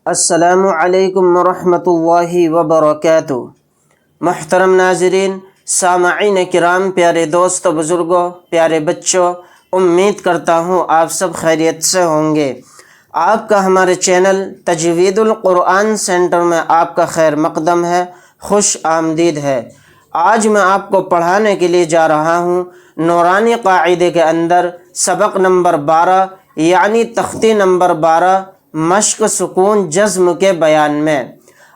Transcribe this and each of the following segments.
السلام علیکم ورحمۃ اللہ وبرکاتہ۔ محترم ناظرین، سامعین کرام، پیارے دوستو، بزرگوں، پیارے بچوں، امید کرتا ہوں آپ سب خیریت سے ہوں گے۔ آپ کا ہمارے چینل تجوید القرآن سینٹر میں آپ کا خیر مقدم ہے، خوش آمدید ہے۔ آج میں آپ کو پڑھانے کے لیے جا رہا ہوں نورانی قاعدے کے اندر سبق نمبر 12 یعنی تختی نمبر 12، مشق سکون جزم کے بیان میں۔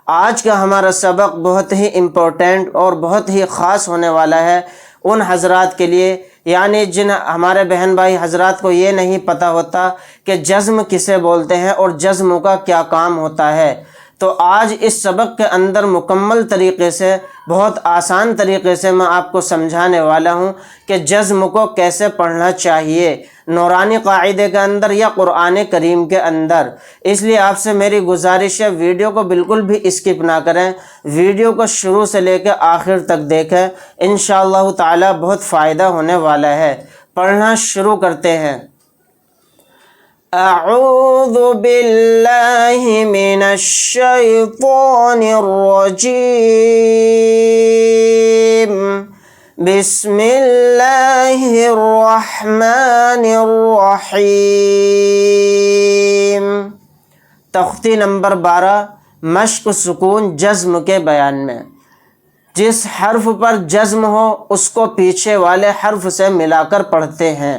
آج کا ہمارا سبق بہت ہی امپورٹنٹ اور بہت ہی خاص ہونے والا ہے ان حضرات کے لیے، یعنی جن ہمارے بہن بھائی حضرات کو یہ نہیں پتہ ہوتا کہ جزم کسے بولتے ہیں اور جزم کا کیا کام ہوتا ہے۔ تو آج اس سبق کے اندر مکمل طریقے سے، بہت آسان طریقے سے میں آپ کو سمجھانے والا ہوں کہ جزم کو کیسے پڑھنا چاہیے نورانی قاعدے کے اندر یا قرآن کریم کے اندر۔ اس لیے آپ سے میری گزارش ہے، ویڈیو کو بالکل بھی اسکپ نہ کریں، ویڈیو کو شروع سے لے کے آخر تک دیکھیں، انشاءاللہ تعالی بہت فائدہ ہونے والا ہے۔ پڑھنا شروع کرتے ہیں۔ اعوذ باللہ من الشیطان الرجیم، بسم اللہ الرحمن الرحیم۔ تختی نمبر 12، مشق سکون جزم کے بیان میں۔ جس حرف پر جزم ہو اس کو پیچھے والے حرف سے ملا کر پڑھتے ہیں،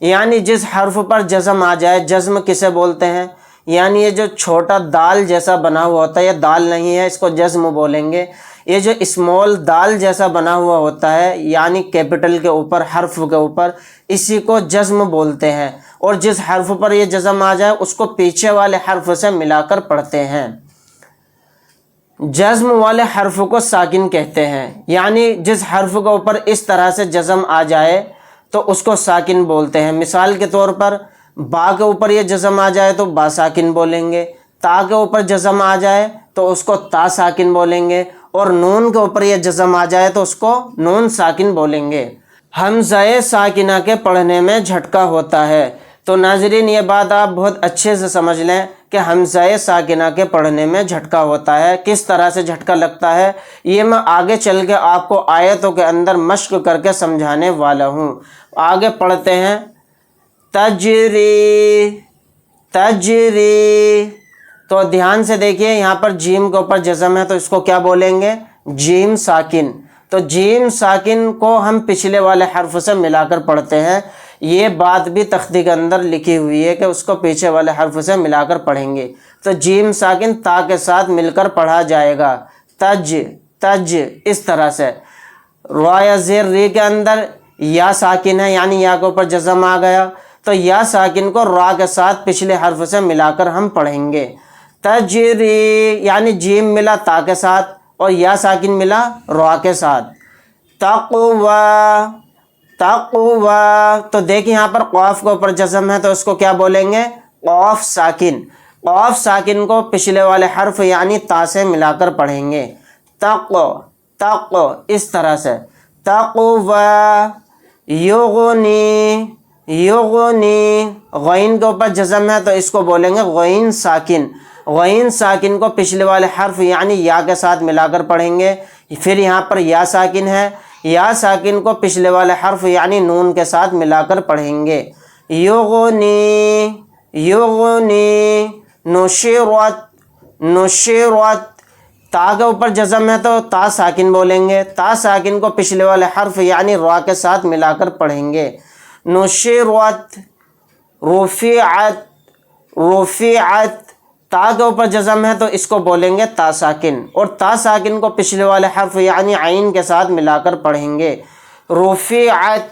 یعنی جس حرف پر جزم آ جائے، جزم کسے بولتے ہیں؟ یعنی یہ جو چھوٹا دال جیسا بنا ہوا ہوتا ہے، یہ دال نہیں ہے، اس کو جزم بولیں گے۔ یہ جو اسمال دال جیسا بنا ہوا ہوتا ہے، یعنی کیپٹل کے اوپر، حرف کے اوپر، اسی کو جزم بولتے ہیں۔ اور جس حرف پر یہ جزم آ جائے اس کو پیچھے والے حرف سے ملا کر پڑھتے ہیں۔ جزم والے حرف کو ساکن کہتے ہیں، یعنی جس حرف کے اوپر اس طرح سے جزم آ جائے تو اس کو ساکن بولتے ہیں۔ مثال کے طور پر با کے اوپر یہ جزم آ جائے تو با ساکن بولیں گے، تا کے اوپر جزم آ جائے تو اس کو تا ساکن بولیں گے، اور نون کے اوپر یہ جزم آ جائے تو اس کو نون ساکن بولیں گے۔ حمزہ ساکنہ کے پڑھنے میں جھٹکا ہوتا ہے۔ تو ناظرین، یہ بات آپ بہت اچھے سے سمجھ لیں کہ حمزہ ساکنہ کے پڑھنے میں جھٹکا ہوتا ہے۔ کس طرح سے جھٹکا لگتا ہے یہ میں آگے چل کے آپ کو آیتوں کے اندر مشق کر کے سمجھانے والا ہوں۔ آگے پڑھتے ہیں۔ تجری، تجری، تو دھیان سے دیکھیے، یہاں پر جیم کے اوپر جزم ہے تو اس کو کیا بولیں گے؟ جیم ساکن۔ تو جیم ساکن کو ہم پچھلے والے حرف سے ملا کر پڑھتے ہیں۔ یہ بات بھی تختی کے اندر لکھی ہوئی ہے کہ اس کو پیچھے والے حرف سے ملا کر پڑھیں گے۔ تو جیم ساکن تا کے ساتھ مل کر پڑھا جائے گا، تج، تج، اس طرح سے۔ را یا زیر ری کے اندر یا ساکن ہے، یعنی یا کے اوپر جزم آ گیا تو یا ساکن کو را کے ساتھ پچھلے حرف سے ملا کر ہم پڑھیں گے۔ تجری، یعنی جیم ملا تا کے ساتھ اور یا ساکن ملا را کے ساتھ۔ تقوی، تقوی، تو دیکھیں یہاں پر قاف کے اوپر جزم ہے تو اس کو کیا بولیں گے؟ قاف ساکن۔ قاف ساکن کو پچھلے والے حرف یعنی تا سے ملا کر پڑھیں گے۔ تقو، تقو، اس طرح سے۔ تقوی، یغنی، یغنی، غین کے اوپر جزم ہے تو اس کو بولیں گے غین ساکن۔ غین ساکن کو پچھلے والے حرف یعنی یا کے ساتھ ملا کر پڑھیں گے۔ پھر یہاں پر یا ساکن ہے، یا ساکن کو پچھلے والے حرف یعنی نون کے ساتھ ملا کر پڑھیں گے۔ یغنی، یغنی، نشرت، نشرت، تا کے اوپر جزم ہے تو تا ساکن بولیں گے، تا ساکن کو پچھلے والے حرف یعنی را کے ساتھ ملا کر پڑھیں گے۔ نشرت، رفعت، رفعت، تا کے اوپر جزم ہے تو اس کو بولیں گے تا ساکن، اور تا ساکن کو پچھلے والے حرف یعنی عین کے ساتھ ملا کر پڑھیں گے۔ رفعت،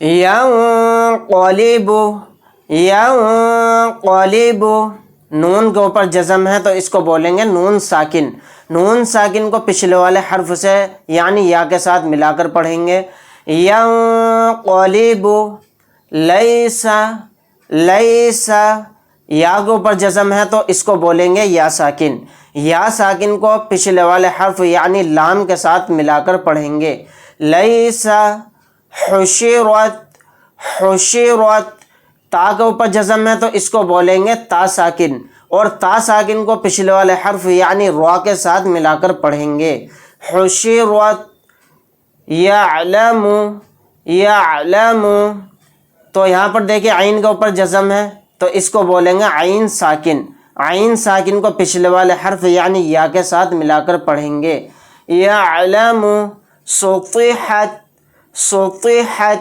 ینقلب، ینقلب، نون کے اوپر جزم ہے تو اس کو بولیں گے نون ساکن۔ نون ساکن کو پچھلے والے حرف سے یعنی یا کے ساتھ ملا کر پڑھیں گے۔ ینقلب، لیس، لیس، یا کے اوپر جزم ہے تو اس کو بولیں گے یا ساکن۔ یا ساکن کو پچھلے والے حرف یعنی لام کے ساتھ ملا کر پڑھیں گے۔ لیس، حشرت، حشرت، تا کے اوپر جزم ہے تو اس کو بولیں گے تا ساکن، اور تا ساکن کو پچھلے والے حرف یعنی را کے ساتھ ملا کر پڑھیں گے. حشرت یعلم یعلم. تو یہاں پر دیکھیں عین کے اوپر جزم ہے تو اس کو بولیں گے عین ساکن. عین ساکن کو پچھلے والے حرف یعنی یا کے ساتھ ملا کر پڑھیں گے. یعلم. سطحت سطحت.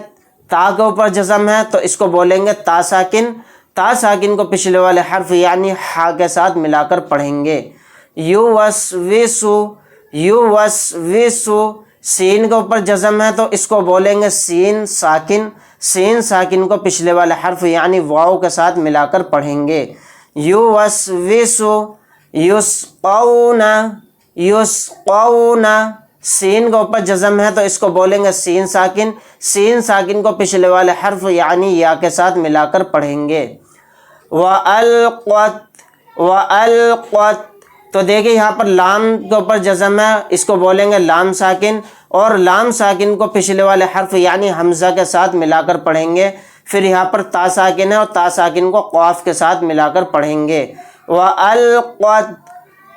تا کے اوپر جزم ہے تو اس کو بولیں گے تا ساکن. تا ساکن کو پچھلے والے حرف یعنی ہا کے ساتھ ملا کر پڑھیں گے. یوسوسو یوسوسو. سین کے اوپر جزم ہے تو اس کو بولیں گے سین ساکن. سین ساکن کو پچھلے والے حرف یعنی واو کے ساتھ ملا کر پڑھیں گے. یوسوسو یسقون یسقون. سین کے اوپر جزم ہے تو اس کو بولیں گے سین ساکن. سین ساکن کو پچھلے والے حرف یعنی یا کے ساتھ ملا کر پڑھیں گے. وَأَلْقَتْ وَأَلْقَتْ. تو دیکھیں یہاں پر لام کے اوپر جزم ہے اس کو بولیں گے لام ساکن. اور لام ساکن کو پچھلے والے حرف یعنی حمزہ کے ساتھ ملا کر پڑھیں گے. پھر یہاں پر تا ساکن ہے اور تا ساکن کو قاف کے ساتھ ملا کر پڑھیں گے. وَأَلْقَتْ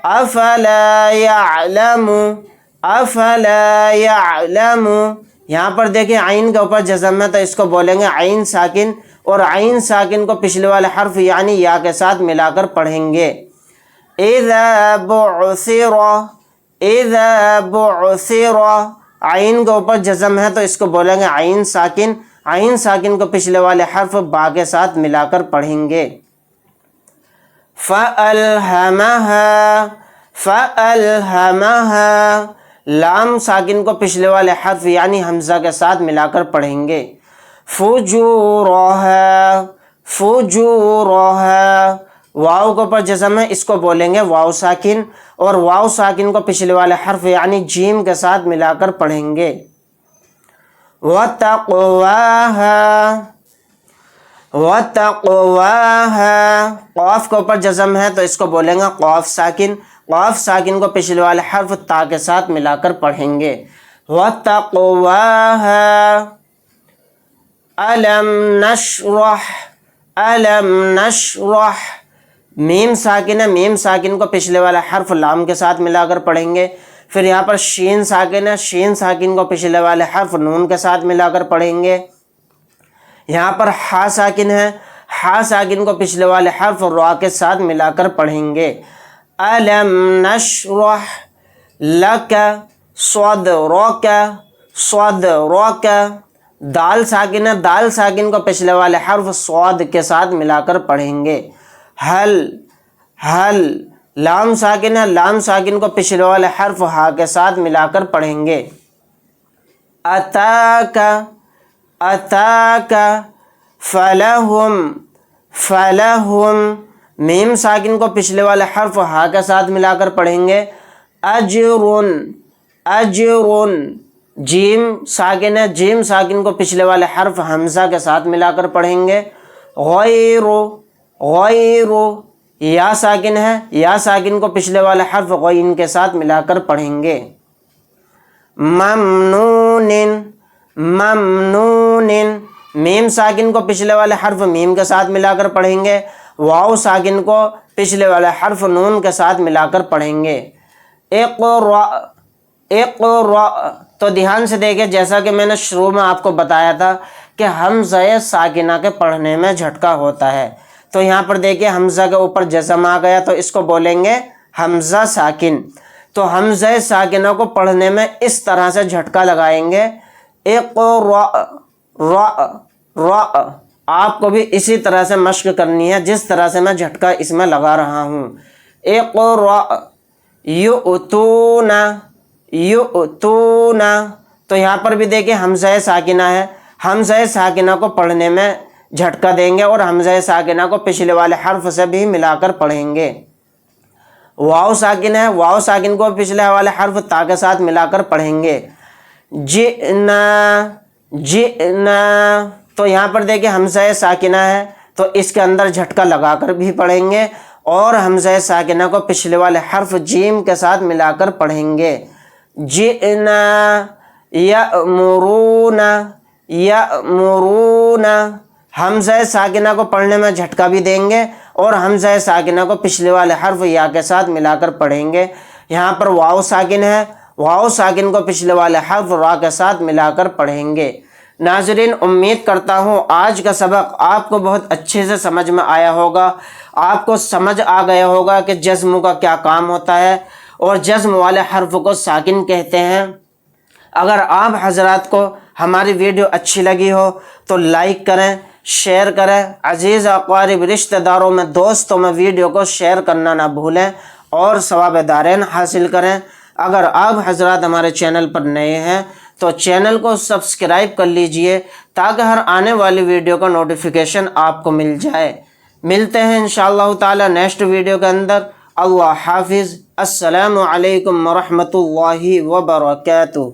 أَفَلَا يَعْلَمُ أَفَلَا يَعْلَمُ. یہاں پر دیکھیں عین کے اوپر جزم ہے تو اس کو بولیں گے عین ساکن. اور عین ساکن کو پچھلے والے حرف یعنی یا کے ساتھ ملا کر پڑھیں گے. اذا بعثر اذا بعثر. عین کے اوپر جزم ہے تو اس کو بولیں گے عین ساکن. عین ساکن کو پچھلے والے حرف با کے ساتھ ملا کر پڑھیں گے. فَأَلْهَمَهَا فَأَلْهَمَهَا. لام ساکن کو پچھلے والے حرف یعنی حمزہ کے ساتھ ملا کر پڑھیں گے. فُجُورَهَا فُجُورَهَا. واو کے اوپر جزم ہے اس کو بولیں گے واو ساکن. اور واو ساکن کو پچھلے والے حرف یعنی جیم کے ساتھ ملا کر پڑھیں گے. وَتَقْوَاهَا وَتَقْوَاهَا. قاف کے اوپر جزم ہے تو اس کو بولیں گے قاف ساکن. قاف ساکن کو پچھلے والے حرف تا کے ساتھ ملا کر پڑھیں گے. وَتَقْوَاهَا. أَلَمْ نَشْرَحْ أَلَمْ نَشْرَحْ. میم ساکن ہے. میم ساکن کو پچھلے والا حرف لام کے ساتھ ملا کر پڑھیں گے. پھر یہاں پر شین ساکن ہے. شین ساکن کو پچھلے والے حرف نون کے ساتھ ملا کر پڑھیں گے. یہاں پر ہا ساکن ہے. ہا ساکن کو پچھلے والے حرف را کے ساتھ ملا کر پڑھیں گے. أَلَمْ نَشْرَحْ لَكَ صَدْرَكَ صَدْرَكَ. دال ساکن ہے. دال ساکن کو پچھلے والے حرف صاد کے ساتھ ملا کر پڑھیں گے. حل حل. لام ساکن ہے. لام ساکن کو پچھلے والے حرف ہا کے ساتھ ملا کر پڑھیں گے. اتاک اتاک. فلہم فلہم. میم ساکن کو پچھلے والے حرف ہا کے ساتھ ملا کر پڑھیں گے. اجرن اجرن. جیم ساکن ہے. جیم ساکن کو پچھلے والے حرف حمزہ کے ساتھ ملا کر پڑھیں گے. غیر غیر. یا ساکن ہے. یا ساکن کو پچھلے والے حرف غین کے ساتھ ملا کر پڑھیں گے. ممنون ممنون. میم ساکن کو پچھلے والے حرف میم کے ساتھ ملا کر پڑھیں گے. واو ساکن کو پچھلے والے حرف نون کے ساتھ ملا کر پڑھیں گے. اقرأ اقرأ. تو دھیان سے دیکھیں جیسا کہ میں نے شروع میں آپ کو بتایا تھا کہ حمزہ ساکنہ کے پڑھنے میں جھٹکا ہوتا ہے. تو یہاں پر دیکھیں حمزہ کے اوپر جزم آ گیا تو اس کو بولیں گے حمزہ ساکن. تو حمزہ ساکنہ کو پڑھنے میں اس طرح سے جھٹکا لگائیں گے. اقرأ را را. آپ کو بھی اسی طرح سے مشق کرنی ہے جس طرح سے میں جھٹکا اس میں لگا رہا ہوں. اقرأ یؤتون یؤتون. تو یہاں پر بھی دیکھیں حمزہ ساکنہ ہے. حمزہ ساکنہ کو پڑھنے میں جھٹکا دیں گے اور حمزہ ساکنہ کو پچھلے والے حرف سے بھی ملا کر پڑھیں گے. واو ساکن ہے. واو ساکن کو پچھلے والے حرف تا کے ساتھ ملا کر پڑھیں گے. جئنا جئنا. تو یہاں پر دیکھیں حمزہ ساکنہ ہے تو اس کے اندر جھٹکا لگا کر بھی پڑھیں گے اور حمزہ ساکنہ کو پچھلے والے حرف جیم کے ساتھ ملا کر پڑھیں گے. جئنا یأمرون یأمرون. حمزہ ساکنہ کو پڑھنے میں جھٹکا بھی دیں گے اور حمزہ ساکنہ کو پچھلے والے حرف یا کے ساتھ ملا کر پڑھیں گے۔ یہاں پر واو ساکن ہے، واو ساکن کو پچھلے والے حرف را کے ساتھ ملا کر پڑھیں گے۔ ناظرین، امید کرتا ہوں آج کا سبق آپ کو بہت اچھے سے سمجھ میں آیا ہوگا، آپ کو سمجھ آ گیا ہوگا کہ جزم کا کیا کام ہوتا ہے اور جزم والے حرف کو ساکن کہتے ہیں۔ اگر آپ حضرات کو ہماری ویڈیو اچھی لگی ہو تو لائک کریں، شیئر کریں، عزیز اقارب رشتہ داروں میں، دوستوں میں ویڈیو کو شیئر کرنا نہ بھولیں اور ثواب دارین حاصل کریں۔ اگر آپ حضرات ہمارے چینل پر نئے ہیں تو چینل کو سبسکرائب کر لیجئے تاکہ ہر آنے والی ویڈیو کا نوٹیفیکیشن آپ کو مل جائے۔ ملتے ہیں انشاءاللہ تعالی نیکسٹ ویڈیو کے اندر۔ اللہ حافظ۔ السلام علیکم ورحمۃ اللہ وبرکاتہ۔